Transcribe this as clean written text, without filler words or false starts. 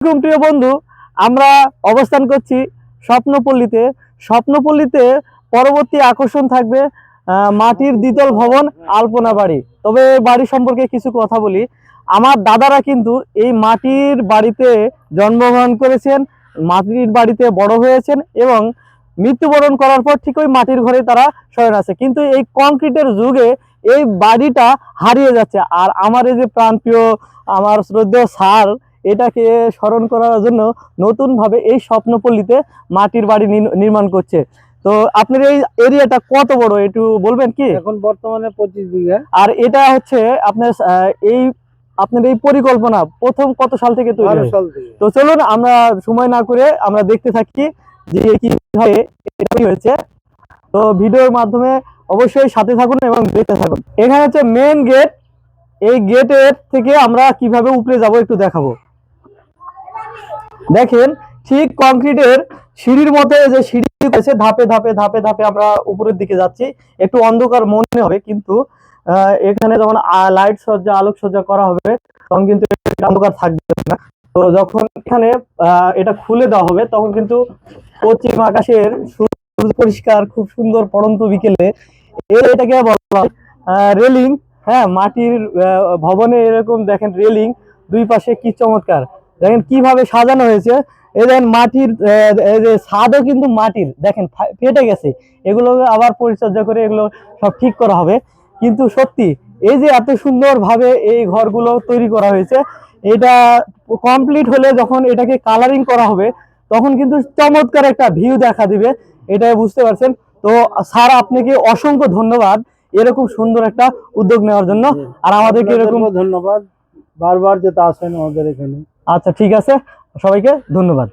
প্রিয় বন্ধু, আমরা অবস্থান করছি স্বপ্নপল্লীতে। স্বপ্নপল্লীতে পরবর্তী আকর্ষণ থাকবে মাটির দ্বিতল ভবন আলপনা বাড়ি। তবে এই বাড়ি সম্পর্কে কিছু কথা বলি। আমার দাদারা কিন্তু এই মাটির বাড়িতে জন্মগ্রহণ করেছেন, মাটির বাড়িতে বড় হয়েছেন এবং মৃত্যুবরণ করার পর ঠিক ওই মাটির ঘরে তারা শয়ন আছে। কিন্তু এই কংক্রিটের যুগে এই বাড়িটা হারিয়ে যাচ্ছে। আর আমার এই যে প্রাণপ্রিয় আমার শ্রদ্ধেয় স্যার এটাকে স্মরণ করার জন্য নতুন ভাবে এই স্বপ্নপল্লীতে মাটির বাড়ি নির্মাণ করছে। তো আপনার এই এরিয়াটা কত বড় একটু বলবেন কি? এখন বর্তমানে 25 বিঘা। আর এটা হচ্ছে আপনার এই আপনার এই পরিকল্পনা প্রথম কত সাল থেকে তৈরি হয়? তো চলুন আমরা সময় না করে আমরা দেখতে থাকি যে কিভাবে এটা তৈরি হয়েছে। তো ভিডিওর মাধ্যমে অবশ্যই সাথে থাকুন এবং দেখতে থাকুন। এখানে হচ্ছে মেন গেট। এই গেটের থেকে আমরা কিভাবে উপরে যাব একটু দেখাবো। দেখেন ঠিক কংক্রিটের সিঁড়ির মতো যে সিঁড়ি আছে, ধাপে ধাপে ধাপে ধাপে আমরা উপরের দিকে যাচ্ছি। একটু অন্ধকার মনে হবে, কিন্তু এখানে যখন লাইট সজ্জা আলোক সজ্জা করা হবে তখন কিন্তু অন্ধকার থাকবে না। তো যখন এখানে এটা খুলে দেওয়া হবে তখন কিন্তু পশ্চিম আকাশের সূর্য পরিষ্কার খুব সুন্দর পড়ন্ত বিকেলে এটাকে বলা হয় রেলিং। হ্যাঁ, মাটির ভবনে এরকম দেখেন রেলিং, দুই পাশে কি চমৎকার দেখেন কিভাবে সাজানো হয়েছে। এই দেখেন মাটির এই যে ছাদও কিন্তু মাটির, দেখেন ফেটে গেছে, এগুলো আবার পরিচর্যা করে এগুলো সব ঠিক করা হবে। কিন্তু সত্যি এই যে এত সুন্দর ভাবে এই ঘরগুলো তৈরি করা হয়েছে, এটা কমপ্লিট হলে যখন এটাকে কালারিং করা হবে তখন কিন্তু চমৎকার একটা ভিউ দেখা দিবে, এটাই বুঝতে পারছেন। তো স্যার আপনাকে অসংখ্য ধন্যবাদ এরকম সুন্দর একটা উদ্যোগ নেওয়ার জন্য। আর আমাদেরকে এরকম ধন্যবাদ, বারবার যেতে আসেন আমাদের এখানে। আচ্ছা, ঠিক আছে, সবাইকে ধন্যবাদ।